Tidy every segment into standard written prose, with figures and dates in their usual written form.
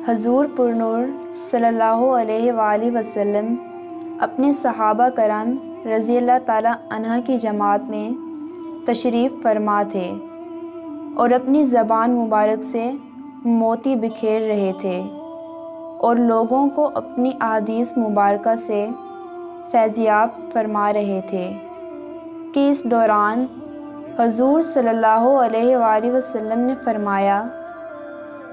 حضور پرنور صلی اللہ علیہ وآلہ وسلم اپنے صحابہ کرام رضی اللہ تعالیٰ عنہ کی جماعت میں تشریف فرما تھے اور اپنی زبان مبارک سے موتی بکھیر رہے تھے اور لوگوں کو اپنی احادیث مبارکہ سے فیضیاب فرما رہے تھے کہ اس دوران حضور صلی اللہ علیہ وآلہ وسلم نے فرمایا،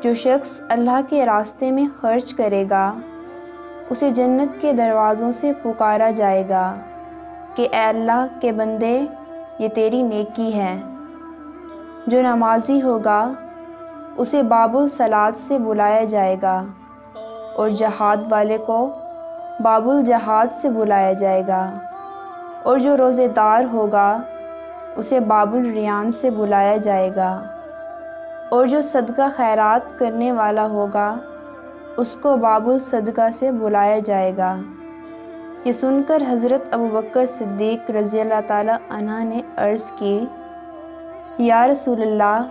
جو شخص اللہ کے راستے میں خرچ کرے گا اسے جنت کے دروازوں سے پکارا جائے گا کہ اے اللہ کے بندے یہ تیری نیکی ہے۔ جو نمازی ہوگا اسے باب الصلاۃ سے بلایا جائے گا اور جہاد والے کو باب الجہاد سے بلایا جائے گا، اور جو روزے دار ہوگا اسے باب الریان سے بلایا جائے گا، اور جو صدقہ خیرات کرنے والا ہوگا اس کو باب الصدقہ سے بلایا جائے گا۔ یہ سن کر حضرت ابوبکر صدیق رضی اللہ تعالیٰ عنہ نے عرض کی، یا رسول اللہ،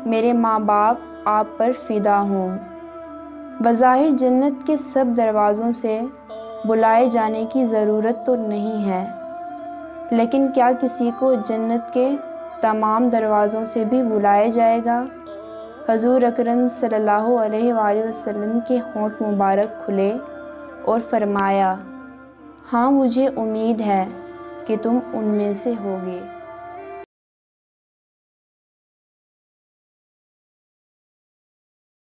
میرے ماں باپ آپ پر فدا ہوں۔ بظاہر جنت کے سب دروازوں سے بلائے جانے کی ضرورت تو نہیں ہے، لیکن کیا کسی کو جنت کے تمام دروازوں سے بھی بلایا جائے گا؟ حضور اکرم صلی اللہ علیہ وآلہ وسلم کے ہونٹ مبارک کھلے اور فرمایا، ہاں مجھے امید ہے کہ تم ان میں سے ہوگے۔